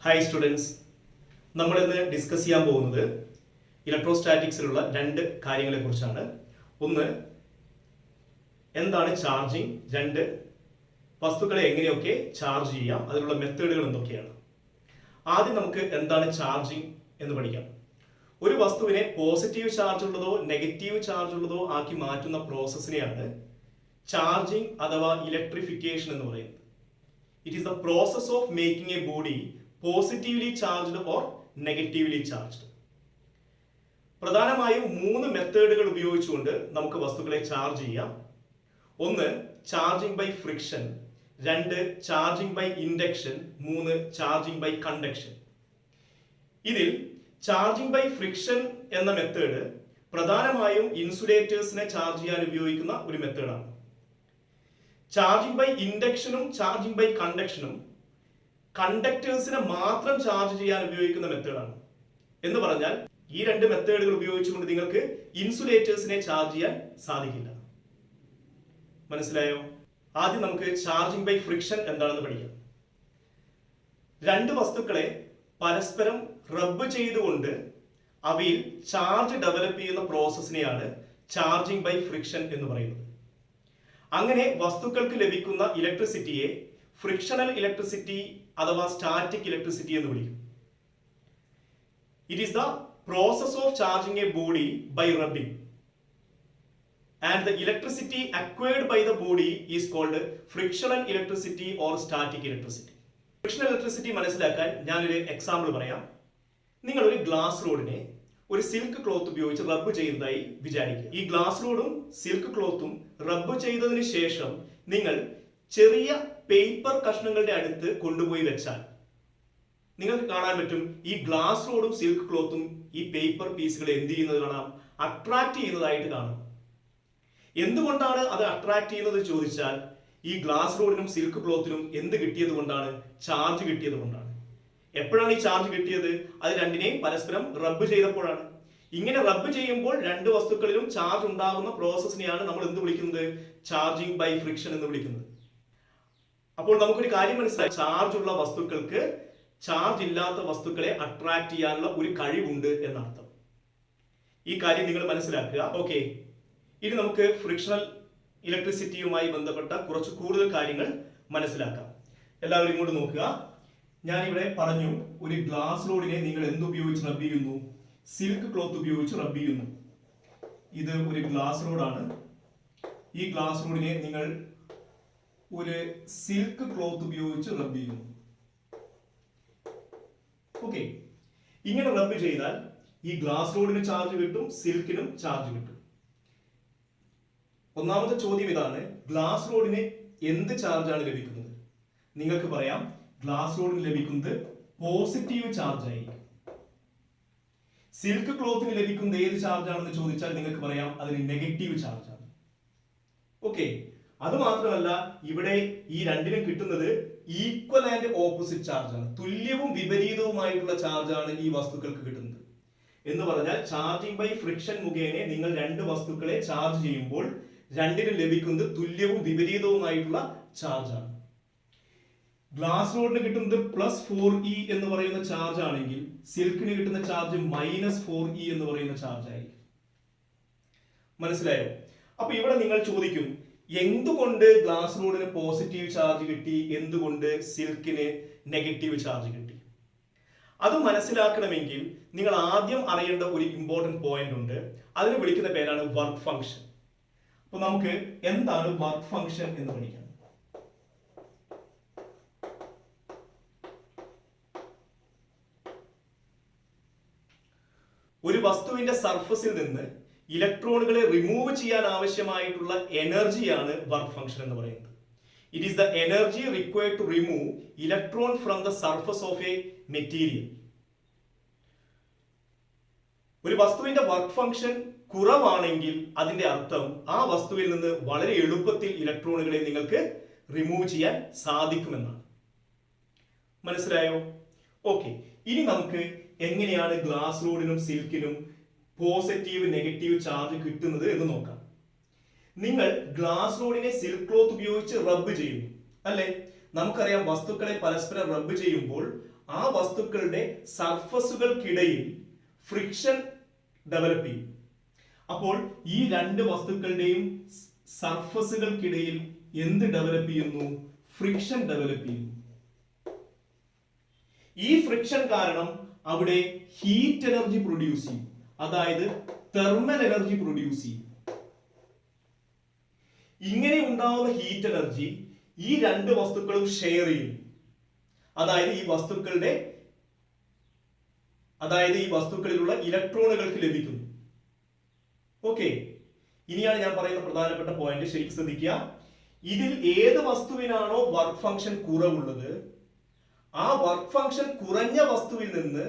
Hi students, നമ്മളിന്ന് discuss ചെയ്യാൻ പോകുന്നത് ഇലക്ട്രോസ്റ്റാറ്റിക്സിലുള്ള രണ്ട് കാര്യങ്ങളെക്കുറിച്ചാണ്. ഒന്ന്, എന്താണ് ചാർജിങ്. രണ്ട്, വസ്തുക്കളെ എങ്ങനെയൊക്കെ ചാർജ് ചെയ്യാം, അതിനുള്ള മെത്തേഡുകൾ എന്തൊക്കെയാണ്. ആദ്യം നമുക്ക് എന്താണ് ചാർജിങ് എന്ന് പഠിക്കാം. ഒരു വസ്തുവിനെ പോസിറ്റീവ് ചാർജ് ഉള്ളതോ നെഗറ്റീവ് ചാർജ് ഉള്ളതോ ആക്കി മാറ്റുന്ന പ്രോസസ്സിനെയാണ് ചാർജിങ് അഥവാ ഇലക്ട്രിഫിക്കേഷൻ എന്ന് പറയുന്നത്. It is the process of making a body positively charged or negatively charged. പ്രധാനമായും മൂന്ന് മെത്തേഡുകൾ ഉപയോഗിച്ചുകൊണ്ട് നമുക്ക് വസ്തുക്കളെ ചാർജ് ചെയ്യാം. ഒന്ന്, ചാർജിങ് ബൈ ഫ്രിക്ഷൻ. രണ്ട്, ചാർജിങ് ബൈ ഇൻഡക്ഷൻ. മൂന്ന്, ചാർജിങ് ബൈ കണ്ടക്ഷൻ. ഇതിൽ ചാർജിങ് ബൈ ഫ്രിക്ഷൻ എന്ന മെത്തേഡ് പ്രധാനമായും ഇൻസുലേറ്റേഴ്സിനെ ചാർജ് ചെയ്യാൻ ഉപയോഗിക്കുന്ന ഒരു മെത്തേഡാണ്. ചാർജിങ് ബൈ ഇൻഡക്ഷനും ചാർജിങ് ബൈ കണ്ടക്ഷനും കണ്ടക്ടേഴ്സിനെ മാത്രം ചാർജ് ചെയ്യാൻ ഉപയോഗിക്കുന്ന മെത്തേഡാണ്. എന്ന് പറഞ്ഞാൽ ഈ രണ്ട് മെത്തേഡുകൾ ഉപയോഗിച്ചുകൊണ്ട് നിങ്ങൾക്ക് ഇൻസുലേറ്റേഴ്സിനെ ചാർജ് ചെയ്യാൻ സാധിക്കില്ല. മനസ്സിലായോ? ആദ്യം നമുക്ക് ചാർജിങ് ബൈ ഫ്രിക്ഷൻ എന്താണെന്ന് പഠിക്കാം. രണ്ട് വസ്തുക്കളെ പരസ്പരം റബ്ബ് ചെയ്തുകൊണ്ട് അവയിൽ ചാർജ് ഡെവലപ്പ് ചെയ്യുന്ന പ്രോസസ്സിനെയാണ് ചാർജിങ് ബൈ ഫ്രിക്ഷൻ എന്ന് പറയുന്നത്. അങ്ങനെ വസ്തുക്കൾക്ക് ലഭിക്കുന്ന ഇലക്ട്രിസിറ്റിയെ ഫ്രിക്ഷണൽ ഇലക്ട്രിസിറ്റി അഥവാ സ്റ്റാറ്റിക് ഇലക്ട്രിസിറ്റി എന്ന് വിളിക്കും. It is the process of charging a body by rubbing and the electricity acquired by the body is called frictional electricity or static electricity. Frictional electricity മനസ്സിലാക്കാൻ ഞാനൊരു എക്സാമ്പിൾ പറയാം. നിങ്ങൾ ഒരു glass റോഡിനെ ഒരു silk cloth ഉപയോഗിച്ച് റബ്ബ് ചെയ്യുന്നതായി വിചാരിക്കുക. ഈ ഗ്ലാസ് റോഡും സിൽക്ക് ക്ലോത്തും റബ്ബ് ചെയ്തതിന് ശേഷം നിങ്ങൾ ചെറിയ പേപ്പർ കഷ്ണങ്ങളുടെ അടുത്ത് കൊണ്ടുപോയി വെച്ചാൽ നിങ്ങൾക്ക് കാണാൻ പറ്റും ഈ ഗ്ലാസ് റോഡും സിൽക്ക് ക്ലോത്തും ഈ പേപ്പർ പീസുകൾ എന്ത് ചെയ്യുന്നത് കാണാം? അട്രാക്ട് ചെയ്യുന്നതായിട്ട് കാണാം. എന്തുകൊണ്ടാണ് അത് അട്രാക്ട് ചെയ്യുന്നത് ചോദിച്ചാൽ ഈ ഗ്ലാസ് റോഡിനും സിൽക്ക് ക്ലോത്തിനും എന്ത് കിട്ടിയത് കൊണ്ടാണ്? ചാർജ് കിട്ടിയത് കൊണ്ടാണ്. എപ്പോഴാണ് ഈ ചാർജ് കിട്ടിയത്? അത് രണ്ടിനെയും പരസ്പരം റബ്ബ് ചെയ്തപ്പോഴാണ്. ഇങ്ങനെ റബ്ബ് ചെയ്യുമ്പോൾ രണ്ട് വസ്തുക്കളിലും ചാർജ് ഉണ്ടാകുന്ന പ്രോസസ്സിനെയാണ് നമ്മൾ എന്ത് വിളിക്കുന്നത്? ചാർജിങ് ബൈ ഫ്രിക്ഷൻ എന്ന് വിളിക്കുന്നത്. അപ്പോൾ നമുക്കൊരു കാര്യം മനസ്സിലായി, ചാർജ് ഉള്ള വസ്തുക്കൾക്ക് ചാർജ് ഇല്ലാത്ത വസ്തുക്കളെ അട്രാക്ട് ചെയ്യാനുള്ള ഒരു കഴിവുണ്ട് എന്നർത്ഥം. ഈ കാര്യം നിങ്ങൾ മനസ്സിലാക്കുക. ഓക്കെ, ഇനി നമുക്ക് ഫ്രിക്ഷണൽ ഇലക്ട്രിസിറ്റിയുമായി ബന്ധപ്പെട്ട കുറച്ച് കൂടുതൽ കാര്യങ്ങൾ മനസ്സിലാക്കാം. എല്ലാവരും ഇങ്ങോട്ട് നോക്കുക. ഞാനിവിടെ പറഞ്ഞു, ഒരു ഗ്ലാസ് റോഡിനെ നിങ്ങൾ എന്തുപയോഗിച്ച് റബ്ബ് ചെയ്യുന്നു? സിൽക്ക് ക്ലോത്ത് ഉപയോഗിച്ച് റബ്ബ് ചെയ്യുന്നു. ഇത് ഒരു ഗ്ലാസ് റോഡാണ്. ഈ ഗ്ലാസ് റോഡിനെ നിങ്ങൾ ഒരു സിൽക്ക് ക്ലോത്ത് ഉപയോഗിച്ച് റബ്ബ് ചെയ്യുന്നു. ഓക്കെ, ഇങ്ങനെ റബ്ബ് ചെയ്താൽ ഈ ഗ്ലാസ് റോഡിന് ചാർജ് കിട്ടും, സിൽക്കിനും ചാർജ് കിട്ടും. ഒന്നാമത്തെ ചോദ്യം ഇതാണ്, ഗ്ലാസ് റോഡിന് എന്ത് ചാർജാണ് ലഭിക്കുന്നത്? നിങ്ങൾക്ക് പറയാം, ഗ്ലാസ് റോഡിന് ലഭിക്കുന്നത് പോസിറ്റീവ് ചാർജ് ആയിരിക്കും. സിൽക്ക് ക്ലോത്തിന് ലഭിക്കുന്നത് ഏത് ചാർജ് ആണെന്ന് ചോദിച്ചാൽ നിങ്ങൾക്ക് പറയാം, അതിന് നെഗറ്റീവ് ചാർജ് ആണ്. ഓക്കെ, അത് മാത്രമല്ല, ഇവിടെ ഈ രണ്ടിനും കിട്ടുന്നത് ഈക്വൽ ആൻഡ് ഓപ്പോസിറ്റ് ചാർജ് ആണ്. തുല്യവും വിപരീതവുമായിട്ടുള്ള ചാർജാണ് ഈ വസ്തുക്കൾക്ക് കിട്ടുന്നത്. എന്ന് പറഞ്ഞാൽ ചാർജിങ് ബൈ ഫ്രിക്ഷൻ മുഖേന നിങ്ങൾ രണ്ട് വസ്തുക്കളെ ചാർജ് ചെയ്യുമ്പോൾ രണ്ടിനും ലഭിക്കുന്നത് തുല്യവും വിപരീതവുമായിട്ടുള്ള ചാർജാണ്. ഗ്ലാസ് റോഡിന് കിട്ടുന്നത് +4e എന്ന് പറയുന്ന ചാർജ് ആണെങ്കിൽ സിൽക്കിന് കിട്ടുന്ന ചാർജ് -4e എന്ന് പറയുന്ന ചാർജ് ആയിരിക്കും. മനസ്സിലായോ? അപ്പൊ ഇവിടെ നിങ്ങൾ ചോദിക്കും, എന്തുകൊണ്ട് ഗ്ലാസ് റോഡിന് പോസിറ്റീവ് ചാർജ് കിട്ടി, എന്തുകൊണ്ട് സിൽക്കിന് നെഗറ്റീവ് ചാർജ് കിട്ടി? അത് മനസ്സിലാക്കണമെങ്കിൽ നിങ്ങൾ ആദ്യം അറിയേണ്ട ഒരു ഇമ്പോർട്ടന്റ് പോയിന്റ് ഉണ്ട്. അതിന് വിളിക്കുന്ന പേരാണ് വർക്ക് ഫംഗ്ഷൻ. അപ്പൊ നമുക്ക് എന്താണ് വർക്ക് ഫംഗ്ഷൻ എന്ന് പഠിക്കാം. ഒരു വസ്തുവിന്റെ സർഫസിൽ നിന്ന് ഇലക്ട്രോണുകളെ റിമൂവ് ചെയ്യാൻ ആവശ്യമായിട്ടുള്ള എനർജിയാണ് വർക്ക് ഫംഗ്ഷൻ എന്ന് പറയുന്നത്. It is the energy required to remove electron from the surface of a material. ഒരു വസ്തുവിന്റെ വർക്ക് ഫംഗ്ഷൻ കുറവാണെങ്കിൽ അതിന്റെ അർത്ഥം ആ വസ്തുവിൽ നിന്ന് വളരെ എളുപ്പത്തിൽ ഇലക്ട്രോണുകളെ നിങ്ങൾക്ക് റിമൂവ് ചെയ്യാൻ സാധിക്കുമെന്നാണ്. മനസ്സിലായോ? ഓക്കെ, ഇനി നമുക്ക് എങ്ങനെയാണ് ഗ്ലാസ് റോഡിനും സിൽക്കിനും പോസിറ്റീവ് നെഗറ്റീവ് ചാർജ് കിട്ടുന്നത് എന്ന് നോക്കാം. നിങ്ങൾ ഗ്ലാസ് റോഡിനെ സിൽക്ക് ക്ലോത്ത് ഉപയോഗിച്ച് റബ്ബ് ചെയ്യുന്നു, അല്ലെ? നമുക്കറിയാം, വസ്തുക്കളെ പരസ്പരം റബ്ബ് ചെയ്യുമ്പോൾ ആ വസ്തുക്കളുടെ സർഫസുകൾക്കിടയിൽ ഫ്രിക്ഷൻ ഡെവലപ്പ് ചെയ്യും. അപ്പോൾ ഈ രണ്ട് വസ്തുക്കളുടെയും സർഫസുകൾക്കിടയിൽ എന്ത് ഡെവലപ്പ് ചെയ്യുന്നു? ഫ്രിക്ഷൻ ഡെവലപ്പ് ചെയ്യുന്നു. ഈ ഫ്രിക്ഷൻ കാരണം അവിടെ ഹീറ്റ് എനർജി പ്രൊഡ്യൂസ് ചെയ്യും, അതായത് തെർമൽ എനർജി പ്രൊഡ്യൂസ് ചെയ്യും. ഇങ്ങനെ ഉണ്ടാവുന്ന ഹീറ്റ് എനർജി ഈ രണ്ട് വസ്തുക്കളും ഷെയർ ചെയ്യും. അതായത് ഈ വസ്തുക്കളിലുള്ള ഇലക്ട്രോണുകൾക്ക് ലഭിക്കുന്നു. ഓക്കെ, ഇനിയാണ് ഞാൻ പറയുന്ന പ്രധാനപ്പെട്ട പോയിന്റ്, ശരിക്കും ശ്രദ്ധിക്കുക. ഇതിൽ ഏത് വസ്തുവിനാണോ വർക്ക് ഫംഗ്ഷൻ കുറവുള്ളത്, ആ വർക്ക് ഫംഗ്ഷൻ കുറഞ്ഞ വസ്തുവിൽ നിന്ന്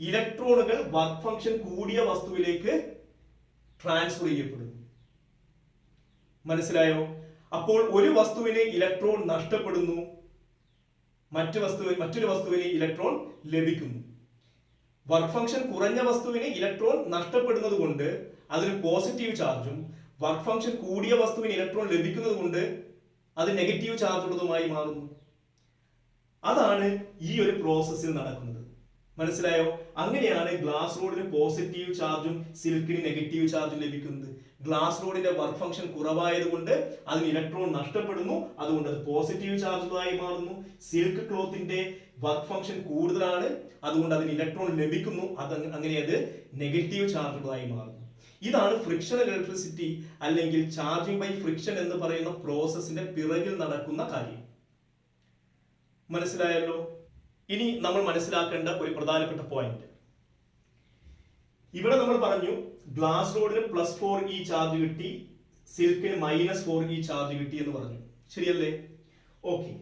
ഇലക്ട്രോണുകൾ വർക്ക് ഫംഗ്ഷൻ കൂടിയ വസ്തുവിലേക്ക് ട്രാൻസ്ഫർ ചെയ്യപ്പെടുന്നു. മനസ്സിലായോ? അപ്പോൾ ഒരു വസ്തുവിന് ഇലക്ട്രോൺ നഷ്ടപ്പെടുന്നു, മറ്റൊരു വസ്തുവിന് ഇലക്ട്രോൺ ലഭിക്കുന്നു. വർക്ക് ഫംഗ്ഷൻ കുറഞ്ഞ വസ്തുവിന് ഇലക്ട്രോൺ നഷ്ടപ്പെടുന്നത് കൊണ്ട് അതിന് പോസിറ്റീവ് ചാർജും, വർക്ക് ഫംഗ്ഷൻ കൂടിയ വസ്തുവിന് ഇലക്ട്രോൺ ലഭിക്കുന്നത് കൊണ്ട് അത് നെഗറ്റീവ് ചാർജ് ഉള്ളതുമായി മാറുന്നു. അതാണ് ഈ ഒരു പ്രോസസ്സിൽ നടക്കുന്നത്. മനസ്സിലായോ? അങ്ങനെയാണ് ഗ്ലാസ് റോഡിന് പോസിറ്റീവ് ചാർജും സിൽക്കിന് നെഗറ്റീവ് ചാർജും ലഭിക്കുന്നത്. ഗ്ലാസ് റോഡിന്റെ വർക്ക് ഫംഗ്ഷൻ കുറവായതുകൊണ്ട് അതിന് ഇലക്ട്രോൺ നഷ്ടപ്പെടുന്നു, അതുകൊണ്ട് അത് പോസിറ്റീവ് ചാർജുകളായി മാറുന്നു. സിൽക്ക് ക്ലോത്തിന്റെ വർക്ക് ഫംഗ്ഷൻ കൂടുതലാണ്, അതുകൊണ്ട് അതിന് ഇലക്ട്രോൺ ലഭിക്കുന്നു, അങ്ങനെ അത് നെഗറ്റീവ് ചാർജുകളായി മാറുന്നു. ഇതാണ് ഫ്രിക്ഷണൽ ഇലക്ട്രിസിറ്റി അല്ലെങ്കിൽ ചാർജിംഗ് ബൈ ഫ്രിക്ഷൻ എന്ന് പറയുന്ന പ്രോസസ്സിന്റെ പിറകിൽ നടക്കുന്ന കാര്യം. മനസ്സിലായല്ലോ? ഇനി നമ്മൾ മനസ്സിലാക്കേണ്ട ഒരു പ്രധാനപ്പെട്ട പോയിന്റ്, ഇവിടെ നമ്മൾ പറഞ്ഞു ഗ്ലാസ് റോഡിന് +4e ചാർജ് കിട്ടി, സിൽക്കിന് -4e ചാർജ് കിട്ടി എന്ന് പറഞ്ഞു. ശരിയല്ലേ? ഓക്കെ,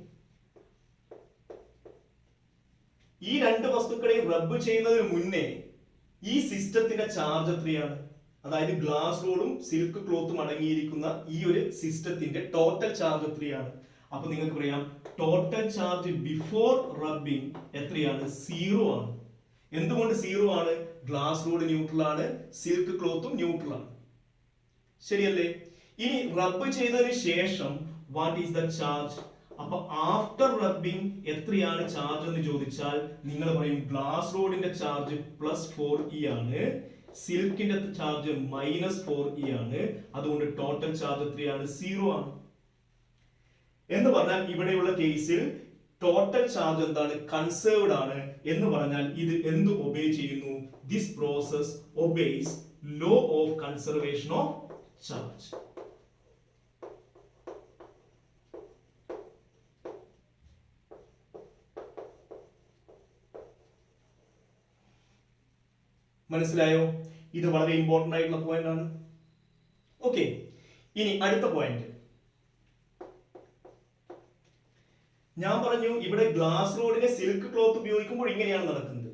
ഈ രണ്ട് വസ്തുക്കളെയും റബ്ബ് ചെയ്യുന്നതിന് മുന്നേ ഈ സിസ്റ്റത്തിന്റെ ചാർജ് എത്രയാണ്? അതായത് ഗ്ലാസ് റോഡും സിൽക്ക് ക്ലോത്തും അടങ്ങിയിരിക്കുന്ന ഈ ഒരു സിസ്റ്റത്തിന്റെ ടോട്ടൽ ചാർജ് എത്രയാണ്? അപ്പൊ നിങ്ങൾക്ക് പറയാം ടോട്ടൽ ചാർജ് ബിഫോർ റബ്ബിംഗ് എത്രയാണ്? 0 ആണ്. എന്തുകൊണ്ട് 0 ആണ്? ഗ്ലാസ് റോഡ് ന്യൂട്രൽ ആണ്, സിൽക്ക് ക്ലോത്തും ന്യൂട്രൽ ആണ്. ശരിയല്ലേ? ഇനി റബ്ബ് ചെയ്തതിന് ശേഷം വാട്ട് ഈസ് ദ ചാർജ്? അപ്പൊ ആഫ്റ്റർ റബ്ബിംഗ് എത്രയാണ് ചാർജ് എന്ന് ചോദിച്ചാൽ നിങ്ങൾ പറയും ഗ്ലാസ് റോഡിന്റെ ചാർജ് +4e ആണ്, സിൽക്കിന്റെ ചാർജ് -4e ആണ്, അതുകൊണ്ട് ടോട്ടൽ ചാർജ് എത്രയാണ്? 0 ആണ്. എന്ന് പറഞ്ഞാൽ ഇവിടെയുള്ള കേസിൽ ടോട്ടൽ ചാർജ് എന്താണ്? കൺസേർവ്ഡ് ആണ്. എന്ന് പറഞ്ഞാൽ ഇത് എന്ത് ഒബേ ചെയ്യുന്നു? This process obeys law of conservation of charge. മനസ്സിലായോ? ഇത് വളരെ ഇമ്പോർട്ടന്റ് ആയിട്ടുള്ള പോയിന്റ് ആണ്. ഓക്കെ, ഇനി അടുത്ത പോയിന്റ് ഞാൻ പറഞ്ഞു, ഇവിടെ ഗ്ലാസ് റോഡിനെ സിൽക്ക് ക്ലോത്ത് ഉപയോഗിക്കുമ്പോൾ ഇങ്ങനെയാണ് നടക്കുന്നത്.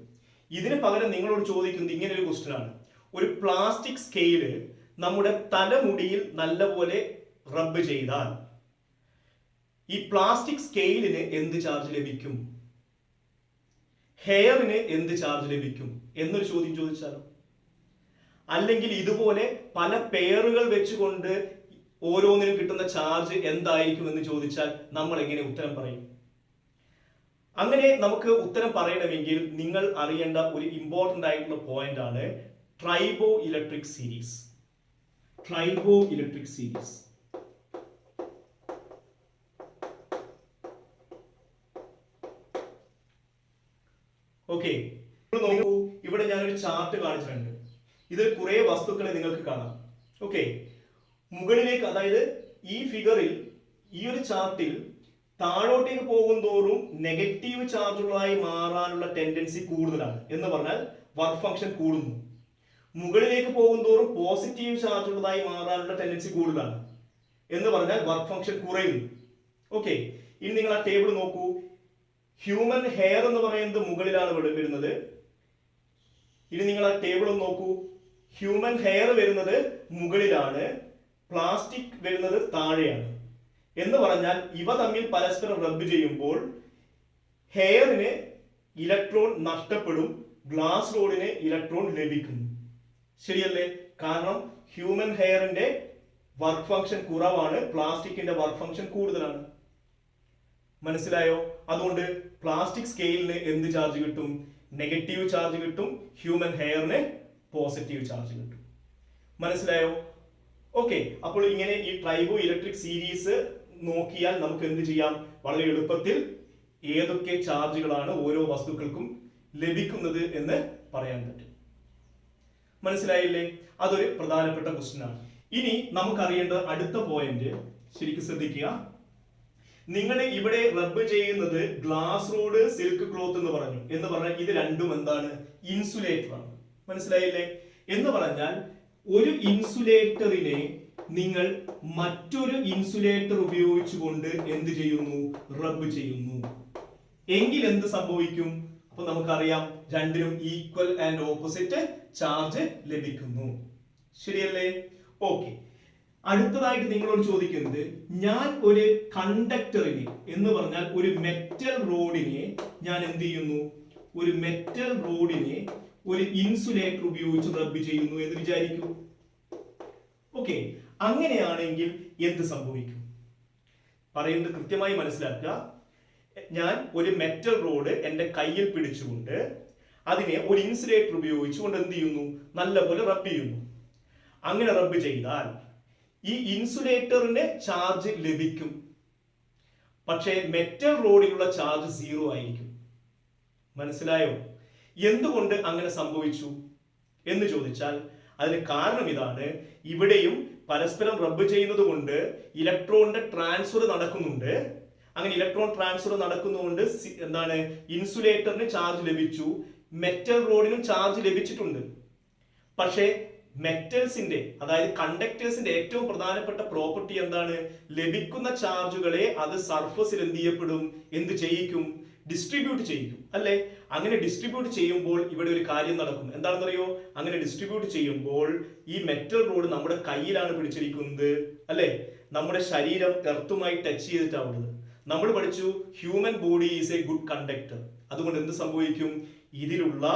ഇതിന് പകരം നിങ്ങളോട് ചോദിക്കുന്നത് ഇങ്ങനെ ഒരു ക്വസ്റ്റ്യൻ ആണ്. ഒരു പ്ലാസ്റ്റിക് സ്കെയില് നമ്മുടെ തലമുടിയിൽ നല്ലപോലെ റബ്ബ് ചെയ്താൽ ഈ പ്ലാസ്റ്റിക് സ്കെയിലിന് എന്ത് ചാർജ് ലഭിക്കും? ഹെയറിന് എന്ത് ചാർജ് ലഭിക്കും എന്നൊരു ചോദ്യം ചോദിച്ചാലോ? അല്ലെങ്കിൽ ഇതുപോലെ പല പെയറുകൾ വെച്ചുകൊണ്ട് ഓരോന്നിനും കിട്ടുന്ന ചാർജ് എന്തായിരിക്കും എന്ന് ചോദിച്ചാൽ നമ്മൾ എങ്ങനെ ഉത്തരം പറയും? അങ്ങനെ നമുക്ക് ഉത്തരം പറയണമെങ്കിൽ നിങ്ങൾ അറിയേണ്ട ഒരു ഇമ്പോർട്ടന്റ് ആയിട്ടുള്ള പോയിന്റ് ആണ് tribo electric series. Tribo electric series. Okay, നോക്കൂ, ഇവിടെ ഞാനൊരു ചാർട്ട് കാണിച്ചിട്ടുണ്ട്. ഇതിൽ കുറെ വസ്തുക്കളെ നിങ്ങൾക്ക് കാണാം. ഓക്കെ, മുകളിലേക്ക്, അതായത് ഈ ഫിഗറിൽ, ഈ ഒരു ചാർട്ടിൽ താഴോട്ടേക്ക് പോകും തോറും നെഗറ്റീവ് ചാർജുകളായി മാറാനുള്ള ടെൻഡൻസി കൂടുതലാണ്. എന്ന് പറഞ്ഞാൽ വർക്ക് ഫംഗ്ഷൻ കൂടുന്നു. മുകളിലേക്ക് പോകും തോറും പോസിറ്റീവ് ചാർജുകളായി മാറാനുള്ള ടെൻഡൻസി കൂടുതലാണ്. എന്ന് പറഞ്ഞാൽ വർക്ക് ഫംഗ്ഷൻ കുറയുന്നു. ഓക്കെ, ഇനി നിങ്ങൾ ആ ടേബിൾ നോക്കൂ. ഹ്യൂമൻ ഹെയർ എന്ന് പറയുന്നത് മുകളിലാണ് വരുന്നത്. ഇനി നിങ്ങൾ ആ ടേബിൾ നോക്കൂ. ഹ്യൂമൻ ഹെയർ വരുന്നത് മുകളിലാണ്, പ്ലാസ്റ്റിക് വരുന്നത് താഴെയാണ്. എന്ന് പറഞ്ഞാൽ ഇവ തമ്മിൽ പരസ്പരം റബ്ബ് ചെയ്യുമ്പോൾ ഹെയറിന് ഇലക്ട്രോൺ നഷ്ടപ്പെടും, ഗ്ലാസ് റോഡിന് ഇലക്ട്രോൺ ലഭിക്കുന്നു. ശരിയല്ലേ? കാരണം ഹ്യൂമൻ ഹെയറിന്റെ വർക്ക് ഫംഗ്ഷൻ കുറവാണ്, പ്ലാസ്റ്റിക്കിന്റെ വർക്ക് ഫംഗ്ഷൻ കൂടുതലാണ്. മനസ്സിലായോ? അതുകൊണ്ട് പ്ലാസ്റ്റിക് സ്കെയിലിന് എന്ത് ചാർജ് കിട്ടും? നെഗറ്റീവ് ചാർജ് കിട്ടും. ഹ്യൂമൻ ഹെയറിന് പോസിറ്റീവ് ചാർജ് കിട്ടും. മനസ്സിലായോ? ഓക്കെ, അപ്പോൾ ഇങ്ങനെ ഈ ട്രൈബോ ഇലക്ട്രിക് സീരീസ് നോക്കിയാൽ നമുക്ക് എന്ത് ചെയ്യാം? വളരെ എളുപ്പത്തിൽ ഏതൊക്കെ ചാർജുകളാണ് ഓരോ വസ്തുക്കൾക്കും ലഭിക്കുന്നത് എന്ന് പറയാൻ പറ്റും. മനസ്സിലായില്ലേ? അതൊരു പ്രധാനപ്പെട്ട ക്വസ്റ്റ്യൻ ആണ്. ഇനി നമുക്കറിയേണ്ട അടുത്ത പോയിന്റ് ശരിക്കും ശ്രദ്ധിക്കുക. നിങ്ങൾ ഇവിടെ റബ്ബ് ചെയ്യുന്നത് ഗ്ലാസ് റോഡ്, സിൽക്ക് ക്ലോത്ത് എന്ന് പറഞ്ഞു. എന്ന് പറഞ്ഞാൽ ഇത് രണ്ടും എന്താണ്? ഇൻസുലേറ്റർ ആണ്. മനസ്സിലായില്ലേ? എന്ന് പറഞ്ഞാൽ ഒരു ഇൻസുലേറ്ററിനെ നിങ്ങൾ മറ്റൊരു ഇൻസുലേറ്റർ ഉപയോഗിച്ചുകൊണ്ട് എന്ത് ചെയ്യുന്നു? റബ്ബ് ചെയ്യുന്നു. എങ്കിൽ എന്ത് സംഭവിക്കും? അപ്പൊ നമുക്കറിയാം രണ്ടിനും ഈക്വൽ ആൻഡ് ഓപ്പോസിറ്റ് ചാർജ് ലഭിക്കുന്നു. ശരിയല്ലേ? ഓക്കെ, അടുത്തതായിട്ട് നിങ്ങളോട് ചോദിക്കുന്നത്, ഞാൻ ഒരു കണ്ടക്ടറിനെ എന്ന് പറഞ്ഞാൽ ഒരു മെറ്റൽ റോഡിനെ ഞാൻ എന്ത് ചെയ്യുന്നു? ഒരു മെറ്റൽ റോഡിനെ ഒരു ഇൻസുലേറ്റർ ഉപയോഗിച്ച് റബ്ബ് ചെയ്യുന്നു എന്ന് വിചാരിക്കൂ. ഓക്കെ, അങ്ങനെയാണെങ്കിൽ എന്ത് സംഭവിക്കും? പറയുന്നത് കൃത്യമായി മനസ്സിലാക്കുക. ഞാൻ ഒരു മെറ്റൽ റോഡ് എന്റെ കയ്യിൽ പിടിച്ചുകൊണ്ട് അതിനെ ഒരു ഇൻസുലേറ്റർ ഉപയോഗിച്ചുകൊണ്ട് എന്ത് ചെയ്യുന്നു? നല്ലപോലെ റബ്ബ് ചെയ്യുന്നു. അങ്ങനെ റബ്ബ് ചെയ്താൽ ഈ ഇൻസുലേറ്ററിന് ചാർജ് ലഭിക്കും. പക്ഷേ മെറ്റൽ റോഡിലുള്ള ചാർജ് 0 ആയിരിക്കും. മനസ്സിലായോ? എന്തുകൊണ്ട് അങ്ങനെ സംഭവിച്ചു എന്ന് ചോദിച്ചാൽ അതിന് കാരണം ഇതാണ്. ഇവിടെയും പരസ്പരം റബ്ബ് ചെയ്യുന്നത് കൊണ്ട് ഇലക്ട്രോണിന്റെ ട്രാൻസ്ഫർ നടക്കുന്നുണ്ട്. അങ്ങനെ ഇലക്ട്രോൺ ട്രാൻസ്ഫർ നടക്കുന്നതുകൊണ്ട് എന്താണ്? ഇൻസുലേറ്ററിന് ചാർജ് ലഭിച്ചു, മെറ്റൽ റോഡിനും ചാർജ് ലഭിച്ചിട്ടുണ്ട്. പക്ഷേ മെറ്റൽസിന്റെ, അതായത് കണ്ടക്ടേഴ്സിന്റെ ഏറ്റവും പ്രധാനപ്പെട്ട പ്രോപ്പർട്ടി എന്താണ്? ലഭിക്കുന്ന ചാർജുകളെ അത് സർഫസിൽ എന്ത് ചെയ്യപ്പെടും? എന്ത് ചെയ്യിക്കും? ഡിസ്ട്രിബ്യൂട്ട് ചെയ്യിക്കും, അല്ലെ? അങ്ങനെ ഡിസ്ട്രിബ്യൂട്ട് ചെയ്യുമ്പോൾ ഇവിടെ ഒരു കാര്യം നടക്കും. എന്താണെന്നറിയോ? അങ്ങനെ ഡിസ്ട്രിബ്യൂട്ട് ചെയ്യുമ്പോൾ ഈ മെറ്റൽ റോഡ് നമ്മുടെ കയ്യിലാണ് പിടിച്ചിരിക്കുന്നത്, അല്ലെ? നമ്മുടെ ശരീരം എർത്തുമായി ടച്ച് ചെയ്തിട്ടാവുന്നത്. നമ്മൾ പഠിച്ചു human body is A good conductor. അതുകൊണ്ട് എന്ത് സംഭവിക്കും? ഇതിലുള്ള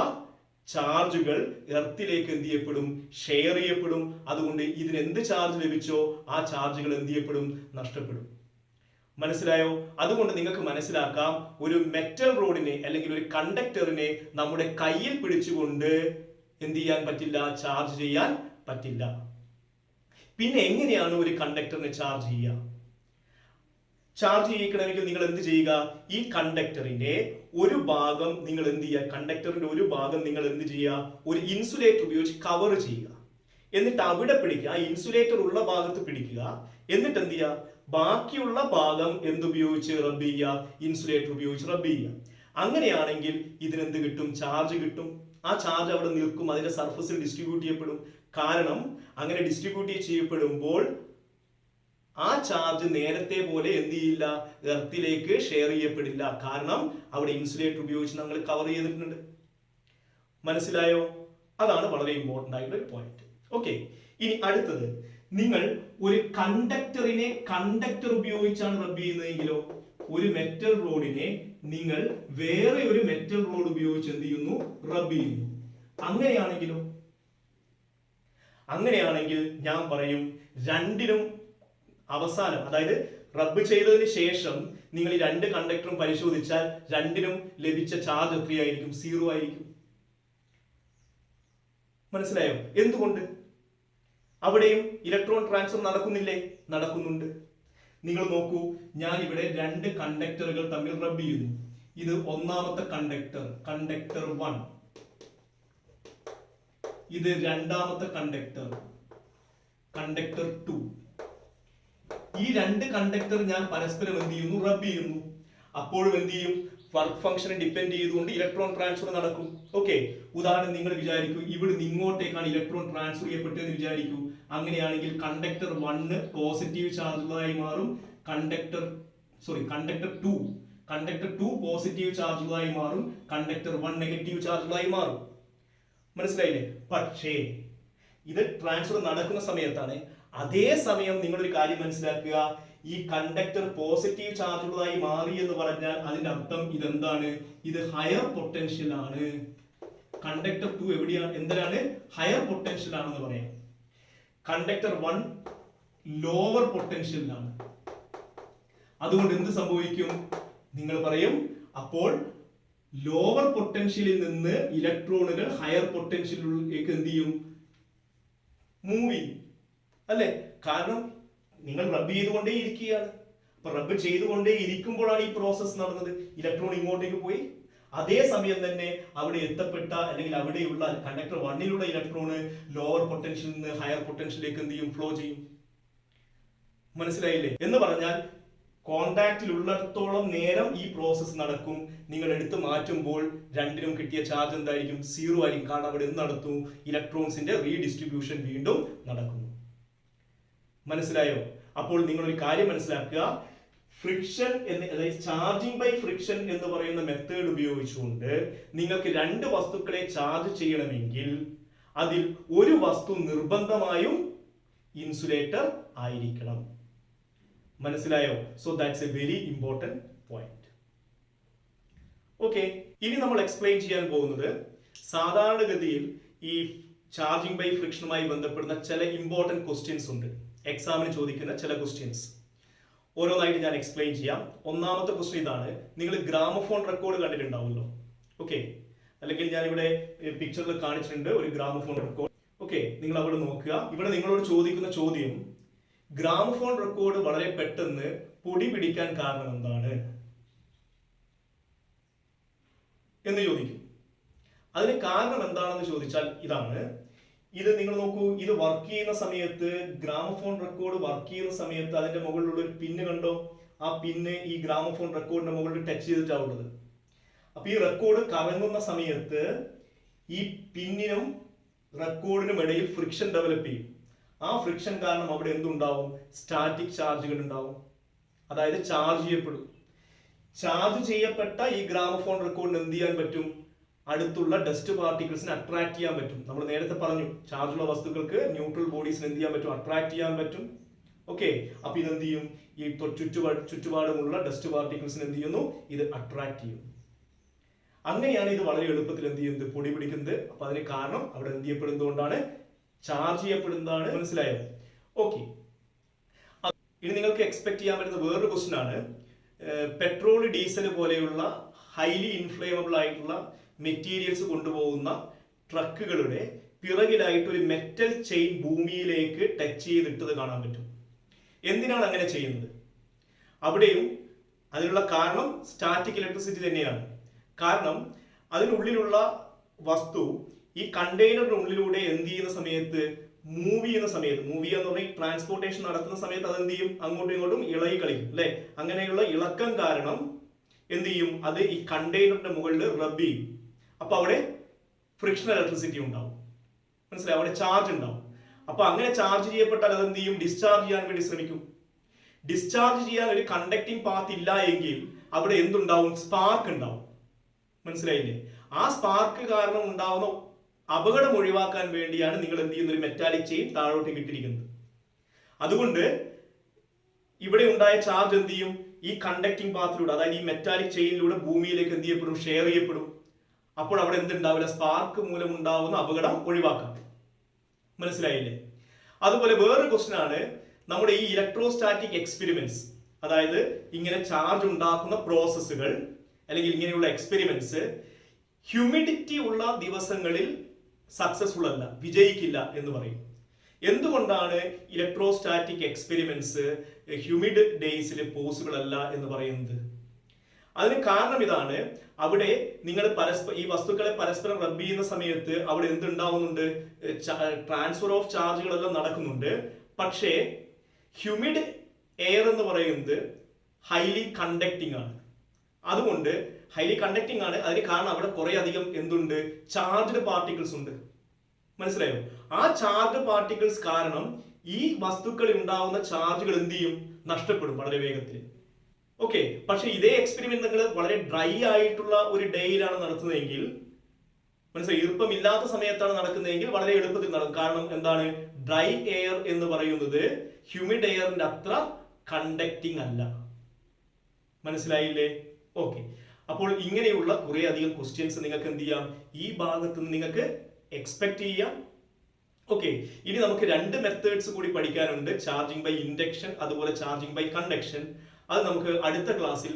ചാർജുകൾ എർത്തിലേക്ക് എന്ത് ചെയ്യപ്പെടും? ഷെയർ ചെയ്യപ്പെടും. അതുകൊണ്ട് ഇതിന് എന്ത് ചാർജ് ലഭിച്ചോ ആ ചാർജുകൾ എന്ത് ചെയ്യപ്പെടും? നഷ്ടപ്പെടും. മനസ്സിലായോ? അതുകൊണ്ട് നിങ്ങൾക്ക് മനസ്സിലാക്കാം, ഒരു മെറ്റൽ റോഡിനെ അല്ലെങ്കിൽ ഒരു കണ്ടക്ടറിനെ നമ്മുടെ കയ്യിൽ പിടിച്ചുകൊണ്ട് എന്ത് ചെയ്യാൻ പറ്റില്ല? ചാർജ് ചെയ്യാൻ പറ്റില്ല. പിന്നെ എങ്ങനെയാണ് ഒരു കണ്ടക്ടറിനെ ചാർജ് ചെയ്യുക? ചാർജ് ചെയ്യിക്കണമെങ്കിൽ നിങ്ങൾ എന്ത് ചെയ്യുക? ഈ കണ്ടക്ടറിന്റെ ഒരു ഭാഗം നിങ്ങൾ എന്ത് ചെയ്യുക? കണ്ടക്ടറിന്റെ ഒരു ഭാഗം നിങ്ങൾ എന്ത് ചെയ്യുക? ഒരു ഇൻസുലേറ്റർ ഉപയോഗിച്ച് കവർ ചെയ്യുക. എന്നിട്ട് അവിടെ പിടിക്കുക, ആ ഇൻസുലേറ്റർ ഉള്ള ഭാഗത്ത് പിടിക്കുക. എന്നിട്ട് എന്ത് ചെയ്യുക? ബാക്കിയുള്ള ഭാഗം എന്തുപയോഗിച്ച് റബ്ബ് ചെയ്യുക? ഇൻസുലേറ്റർ ഉപയോഗിച്ച് റബ്ബ് ചെയ്യുക. അങ്ങനെയാണെങ്കിൽ ഇതിനെന്ത് കിട്ടും? ചാർജ് കിട്ടും. ആ ചാർജ് അവിടെ നിൽക്കും, അതിന്റെ സർഫസിൽ ഡിസ്ട്രിബ്യൂട്ട് ചെയ്യപ്പെടും. കാരണം അങ്ങനെ ഡിസ്ട്രിബ്യൂട്ട് ചെയ്യപ്പെടുമ്പോൾ ആ ചാർജ് നേരത്തെ പോലെ എന്ത് ചെയ്യില്ല? എർത്തിലേക്ക് ഷെയർ ചെയ്യപ്പെടില്ല. കാരണം അവിടെ ഇൻസുലേറ്റർ ഉപയോഗിച്ച് നമ്മൾ കവർ ചെയ്തിട്ടുണ്ട്. മനസ്സിലായോ? അതാണ് വളരെ ഇമ്പോർട്ടന്റ് ആയിട്ടുള്ള ഒരു പോയിന്റ്. ഓക്കെ, ഇനി അടുത്തത്, നിങ്ങൾ ഒരു കണ്ടക്ടറിനെ കണ്ടക്ടർ ഉപയോഗിച്ചാണ് റബ്ബ് ചെയ്യുന്നതെങ്കിലോ, ഒരു മെറ്റൽ റോഡിനെ നിങ്ങൾ വേറെ ഒരു മെറ്റൽ റോഡ് ഉപയോഗിച്ച് എന്ത് ചെയ്യുന്നു? റബ്ബ് ചെയ്യുന്നു. അങ്ങനെയാണെങ്കിലോ? അങ്ങനെയാണെങ്കിൽ ഞാൻ പറയും രണ്ടിനും അവസാനം, അതായത് റബ്ബ് ചെയ്തതിന് ശേഷം നിങ്ങൾ ഈ രണ്ട് കണ്ടക്ടറും പരിശോധിച്ചാൽ രണ്ടിനും ലഭിച്ച ചാർജ് എത്രയായിരിക്കും? 0 ആയിരിക്കും. മനസ്സിലായോ? എന്തുകൊണ്ട്? അവിടെയും ഇലക്ട്രോൺ ട്രാൻസ്ഫർ നടക്കുന്നില്ലേ? നടക്കുന്നുണ്ട്. നിങ്ങൾ നോക്കൂ, ഞാൻ ഇവിടെ രണ്ട് കണ്ടക്ടറുകൾ തമ്മിൽ റബ്ബ് ചെയ്യുന്നു. ഇത് ഒന്നാമത്തെ കണ്ടക്ടർ, കണ്ടക്ടർ 1. ഇത് രണ്ടാമത്തെ കണ്ടക്ടർ, കണ്ടക്ടർ 2. ഈ രണ്ട് കണ്ടക്ടർ ഞാൻ പരസ്പരം എന്ത് ചെയ്യുന്നു? റബ്ബ് ചെയ്യുന്നു. അപ്പോഴും എന്ത് ചെയ്യും? വർക്ക് ഫംഗ്ഷനെ ഡിപ്പെൻഡ് ചെയ്തുകൊണ്ട് ഇലക്ട്രോൺ ട്രാൻസ്ഫർ നടക്കും. ഓക്കെ, ഉദാഹരണം നിങ്ങൾ വിചാരിക്കൂ, ഇവിടെ ഇങ്ങോട്ടേക്കാണ് ഇലക്ട്രോൺ ട്രാൻസ്ഫർ ചെയ്യപ്പെട്ടതെന്ന് വിചാരിക്കൂ. അങ്ങനെയാണെങ്കിൽ കണ്ടക്ടർ 1 പോസിറ്റീവ് ചാർജുകളായി മാറും, കണ്ടക്ടർ 2 പോസിറ്റീവ് ചാർജുകളായി മാറും, കണ്ടക്ടർ 1 നെഗറ്റീവ് ചാർജുകളായി മാറും. മനസ്സിലായില്ലേ? പക്ഷേ ഇത് ട്രാൻസ്ഫർ നടക്കുന്ന സമയത്താണ്. അതേ സമയം നിങ്ങളൊരു കാര്യം മനസ്സിലാക്കുക, ഈ കണ്ടക്ടർ പോസിറ്റീവ് ചാർജുകളായി മാറി എന്ന് പറഞ്ഞാൽ അതിന്റെ അർത്ഥം ഇതെന്താണ്? ഇത് ഹയർ പൊട്ടൻഷ്യൽ ആണ്. കണ്ടക്ടർ 2 എവിടെയാണ്? എന്തിനാണ്? ഹയർ പൊട്ടൻഷ്യൽ ആണെന്ന് പറയാം. കണ്ടക്ടർ 1 ലോവർ പൊട്ടൻഷ്യലിലാണ്. അതുകൊണ്ട് എന്ത് സംഭവിക്കും? നിങ്ങൾ പറയും അപ്പോൾ ലോവർ പൊട്ടൻഷ്യലിൽ നിന്ന് ഇലക്ട്രോണുകൾ ഹയർ പൊട്ടൻഷ്യലിലേക്ക് എന്ത് ചെയ്യും? മൂവ് ചെയ്യും അല്ലെ? കാരണം നിങ്ങൾ റബ്ബ് ചെയ്തുകൊണ്ടേ ഇരിക്കുകയാണ്. അപ്പൊ റബ്ബ് ചെയ്തുകൊണ്ടേ ഇരിക്കുമ്പോഴാണ് ഈ പ്രോസസ് നടന്നത്. ഇലക്ട്രോൺ ഇങ്ങോട്ടേക്ക് പോയി, അതേ സമയം തന്നെ അവിടെ എത്തപ്പെട്ട അല്ലെങ്കിൽ അവിടെയുള്ള കണ്ടക്ടർ 1ലുള്ള ഇലക്ട്രോണ് ലോവർ പൊട്ടൻഷ്യലിൽ നിന്ന് ഹയർ പൊട്ടൻഷ്യലിലേക്ക് എന്ത് ചെയ്യും? ഫ്ലോ ചെയ്യും. മനസ്സിലായില്ലേ? എന്ന് പറഞ്ഞാൽ കോണ്ടാക്റ്റിലുള്ളിടത്തോളം നേരം ഈ പ്രോസസ്സ് നടക്കും. നിങ്ങൾ എടുത്ത് മാറ്റുമ്പോൾ രണ്ടിനും കിട്ടിയ ചാർജ് എന്തായിരിക്കും? 0 ആയിരിക്കും. കാരണം അവിടെ എന്ത് നടത്തും? ഇലക്ട്രോൺസിന്റെ റീഡിസ്ട്രിബ്യൂഷൻ വീണ്ടും നടക്കുന്നു. മനസ്സിലായോ? അപ്പോൾ നിങ്ങൾ ഒരു കാര്യം മനസ്സിലാക്കുക, ഫ്രിക്ഷൻ അതായത് ചാർജിങ് ബൈ ഫ്രിക്ഷൻ എന്ന് പറയുന്ന മെത്തേഡ് ഉപയോഗിച്ചുകൊണ്ട് നിങ്ങൾക്ക് രണ്ട് വസ്തുക്കളെ ചാർജ് ചെയ്യണമെങ്കിൽ അതിൽ ഒരു വസ്തു നിർബന്ധമായും ഇൻസുലേറ്റർ ആയിരിക്കണം. മനസ്സിലായോ? So that's A very important point. Okay, ഇനി നമ്മൾ എക്സ്പ്ലെയിൻ ചെയ്യാൻ പോകുന്നത് സാധാരണഗതിയിൽ ഈ ചാർജിങ് ബൈ ഫ്രിക്ഷനുമായി ബന്ധപ്പെടുന്ന ചില ഇമ്പോർട്ടന്റ് ക്വസ്റ്റ്യൻസ് ഉണ്ട്. എക്സാമിന് ചോദിക്കുന്ന ചില ക്വസ്റ്റ്യൻസ് ഓരോന്നായിട്ട് ഞാൻ എക്സ്പ്ലെയിൻ ചെയ്യാം. ഒന്നാമത്തെ ക്വസ്റ്റ്യൻ ഇതാണ്. നിങ്ങൾ ഗ്രാമഫോൺ റെക്കോർഡ് കണ്ടിട്ടുണ്ടാവുമല്ലോ. ഓക്കെ, അല്ലെങ്കിൽ ഞാൻ ഇവിടെ പിക്ചറിൽ കാണിച്ചിട്ടുണ്ട് ഒരു ഗ്രാമഫോൺ റെക്കോർഡ്. ഓക്കെ, നിങ്ങൾ അവിടെ നോക്കുക. ഇവിടെ നിങ്ങളോട് ചോദിക്കുന്ന ചോദ്യം, ഗ്രാമഫോൺ റെക്കോർഡ് വളരെ പെട്ടെന്ന് പൊടി പിടിക്കാൻ കാരണം എന്താണ് എന്ന് ചോദിക്കും. അതിന് കാരണം എന്താണെന്ന് ചോദിച്ചാൽ ഇതാണ്. ഇത് നിങ്ങൾ നോക്കൂ, ഇത് വർക്ക് ചെയ്യുന്ന സമയത്ത്, ഗ്രാമഫോൺ റെക്കോർഡ് വർക്ക് ചെയ്യുന്ന സമയത്ത് അതിന്റെ മുകളിലുള്ള ഒരു പിന്ന് കണ്ടോ? ആ പിന്ന് ഈ ഗ്രാമഫോൺ റെക്കോർഡിന്റെ മുകളിൽ ടച്ച് ചെയ്തിട്ടാവുള്ളത്. അപ്പൊ ഈ റെക്കോർഡ് കറങ്ങുന്ന സമയത്ത് ഈ പിന്നിനും റെക്കോർഡിനും ഇടയിൽ ഫ്രിക്ഷൻ ഡെവലപ്പ് ചെയ്യും. ആ ഫ്രിക്ഷൻ കാരണം അവിടെ എന്തുണ്ടാവും? സ്റ്റാറ്റിക് ചാർജുകൾ ഉണ്ടാവും. അതായത് ചാർജ് ചെയ്യപ്പെടും. ചാർജ് ചെയ്യപ്പെട്ട ഈ ഗ്രാമഫോൺ റെക്കോർഡിന് എന്ത് ചെയ്യാൻ പറ്റും? അടുത്തുള്ള ഡസ്റ്റ് പാർട്ടിക്കിൾസിനെ അട്രാക്ട് ചെയ്യാൻ പറ്റും. നമ്മൾ നേരത്തെ പറഞ്ഞു, ചാർജുള്ള വസ്തുക്കൾക്ക് ന്യൂട്രൽ ബോഡീസിന് എന്ത് ചെയ്യാൻ പറ്റും? അട്രാക്ട് ചെയ്യാൻ പറ്റും. ഓക്കെ, അപ്പൊ ഇതെന്ത് ചെയ്യും? ഈ ചുറ്റുപാടുമുള്ള ഡസ്റ്റ് പാർട്ടിക്കിൾസിന് എന്ത് ചെയ്യുന്നു? ഇത് അട്രാക്ട് ചെയ്യും. അങ്ങനെയാണ് ഇത് വളരെ എളുപ്പത്തിൽ എന്ത് ചെയ്യുന്നത്? പൊടി പിടിക്കുന്നത്. അപ്പൊ അതിന് കാരണം അവിടെ എന്ത് ചെയ്യപ്പെടുന്നതുകൊണ്ടാണ്? ചാർജ് ചെയ്യപ്പെടുന്നതാണ്. മനസ്സിലായോ? ഓക്കെ, ഇനി നിങ്ങൾക്ക് എക്സ്പെക്ട് ചെയ്യാൻ പറ്റുന്ന വേറൊരു ക്വസ്റ്റ്യൻ ആണ്. പെട്രോൾ, ഡീസൽ പോലെയുള്ള ഹൈലി ഇൻഫ്ലേമബിൾ ആയിട്ടുള്ള മെറ്റീരിയൽസ് കൊണ്ടുപോകുന്ന ട്രക്കുകളുടെ പിറകിലായിട്ട് ഒരു മെറ്റൽ ചെയിൻ ഭൂമിയിലേക്ക് ടച്ച് ചെയ്തിട്ടത് കാണാൻ പറ്റും. എന്തിനാണ് അങ്ങനെ ചെയ്യുന്നത്? അവിടെയും അതിനുള്ള കാരണം സ്റ്റാറ്റിക് ഇലക്ട്രിസിറ്റി തന്നെയാണ്. കാരണം അതിനുള്ളിലുള്ള വസ്തു ഈ കണ്ടെയ്നറിനുള്ളിലൂടെ എന്ത് ചെയ്യുന്ന സമയത്ത്, മൂവ് ചെയ്യുന്ന സമയത്ത്, മൂവ് ചെയ്യുക എന്ന് പറഞ്ഞാൽ ട്രാൻസ്പോർട്ടേഷൻ നടത്തുന്ന സമയത്ത് അതെന്ത് ചെയ്യും? അങ്ങോട്ടും ഇങ്ങോട്ടും ഇളകി കളിക്കും അല്ലെ? അങ്ങനെയുള്ള ഇളക്കം കാരണം എന്ത് ചെയ്യും? അത് ഈ കണ്ടെയ്നറിന്റെ മുകളിൽ റബ്ബ് ചെയ്യും. അപ്പൊ അവിടെ ഫ്രിക്ഷൻ ഇലക്ട്രിസിറ്റി ഉണ്ടാവും. മനസ്സിലായി? അവിടെ ചാർജ് ഉണ്ടാവും. അപ്പൊ അങ്ങനെ ചാർജ് ചെയ്യപ്പെട്ടാൽ അത് എന്ത് ചെയ്യും? ഡിസ്ചാർജ് ചെയ്യാൻ വേണ്ടി ശ്രമിക്കും. ഡിസ്ചാർജ് ചെയ്യാൻ ഒരു കണ്ടക്ടിങ് പാത്ത് ഇല്ല എങ്കിൽ അവിടെ എന്തുണ്ടാവും? സ്പാർക്ക് ഉണ്ടാവും. മനസ്സിലായില്ലേ? ആ സ്പാർക്ക് കാരണം ഉണ്ടാവുന്ന അപകടം ഒഴിവാക്കാൻ വേണ്ടിയാണ് നിങ്ങൾ എന്ത് ചെയ്യുന്ന ഒരു മെറ്റാലിക് ചെയിൻ താഴോട്ടേക്ക് ഇട്ടിരിക്കുന്നത്. അതുകൊണ്ട് ഇവിടെ ഉണ്ടായ ചാർജ് എന്ത് ചെയ്യും? ഈ കണ്ടക്ടിങ് പാത്തിലൂടെ, അതായത് ഈ മെറ്റാലിക് ചെയിനിലൂടെ ഭൂമിയിലേക്ക് എന്ത് ചെയ്യപ്പെടും? ഷെയർ ചെയ്യപ്പെടും. അപ്പോൾ അവിടെ എന്തുണ്ടാവില്ല? സ്പാർക്ക് മൂലം ഉണ്ടാവുന്ന അപകടം ഒഴിവാക്കാം. മനസ്സിലായില്ലേ? അതുപോലെ വേറൊരു ക്വസ്റ്റ്യൻ ആണ്, നമ്മുടെ ഈ ഇലക്ട്രോസ്റ്റാറ്റിക് എക്സ്പെരിമെന്റ്സ്, അതായത് ഇങ്ങനെ ചാർജ് ഉണ്ടാക്കുന്ന പ്രോസസ്സുകൾ അല്ലെങ്കിൽ ഇങ്ങനെയുള്ള എക്സ്പെരിമെന്റ്സ് ഹ്യൂമിഡിറ്റി ഉള്ള ദിവസങ്ങളിൽ സക്സസ്ഫുൾ അല്ല, വിജയിക്കില്ല എന്ന് പറയും. എന്തുകൊണ്ടാണ് ഇലക്ട്രോസ്റ്റാറ്റിക് എക്സ്പെരിമെന്റ്സ് ഹ്യൂമിഡ് ഡേയ്സിൽ പോസിബിൾ അല്ല എന്ന് പറയുന്നത്? അതിന് കാരണം ഇതാണ്. അവിടെ നിങ്ങൾ ഈ വസ്തുക്കളെ പരസ്പരം റബ്ബ് ചെയ്യുന്ന സമയത്ത് അവിടെ എന്തുണ്ടാവുന്നുണ്ട്? ട്രാൻസ്ഫർ ഓഫ് ചാർജുകളെല്ലാം നടക്കുന്നുണ്ട്. പക്ഷേ ഹ്യൂമിഡ് എയർ എന്ന് പറയുന്നത് ഹൈലി കണ്ടക്ടിങ് ആണ്. അതുകൊണ്ട് ഹൈലി കണ്ടക്ടിങ് ആണ്. അതിന് കാരണം അവിടെ കുറെ അധികം എന്തുണ്ട്? ചാർജ്ഡ് പാർട്ടിക്കിൾസ് ഉണ്ട്. മനസ്സിലായോ? ആ ചാർജ്ഡ് പാർട്ടിക്കിൾസ് കാരണം ഈ വസ്തുക്കളിൽ ഉണ്ടാവുന്ന ചാർജുകൾ എന്ത് ചെയ്യും? നഷ്ടപ്പെടും വളരെ വേഗത്തിൽ. ഓക്കെ, പക്ഷെ ഇതേ എക്സ്പെരിമെന്റ് നിങ്ങൾ വളരെ ഡ്രൈ ആയിട്ടുള്ള ഒരു ഡേയിലാണ് നടത്തുന്നതെങ്കിൽ, മനസ്സിലായി, ഈർപ്പമില്ലാത്ത സമയത്താണ് നടക്കുന്നതെങ്കിൽ വളരെ എളുപ്പത്തിൽ നടക്കും. കാരണം എന്താണ്? ഡ്രൈ എയർ എന്ന് പറയുന്നത് ഹ്യൂമിഡ് എയറിന്റെ അത്ര കണ്ടക്ടിങ് അല്ല. മനസ്സിലായില്ലേ? ഓക്കെ, അപ്പോൾ ഇങ്ങനെയുള്ള കുറെ അധികം ക്വസ്റ്റ്യൻസ് നിങ്ങൾക്ക് എന്ത് ചെയ്യാം? ഈ ഭാഗത്ത് നിന്ന് നിങ്ങൾക്ക് എക്സ്പെക്ട് ചെയ്യാം. ഓക്കെ, ഇനി നമുക്ക് രണ്ട് മെത്തേഡ്സ് കൂടി പഠിക്കാനുണ്ട്. ചാർജിങ് ബൈ ഇൻഡക്ഷൻ, അതുപോലെ ചാർജിങ് ബൈ കണ്ടക്ഷൻ. അത് നമുക്ക് അടുത്ത ക്ലാസ്സിൽ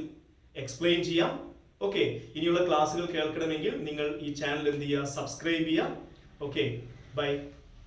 എക്സ്പ്ലെയിൻ ചെയ്യാം. ഓക്കെ, ഇനിയുള്ള ക്ലാസ്സുകൾ കേൾക്കണമെങ്കിൽ നിങ്ങൾ ഈ ചാനൽ എന്ത് ചെയ്യുക, സബ്സ്ക്രൈബ് ചെയ്യുക. Okay, by.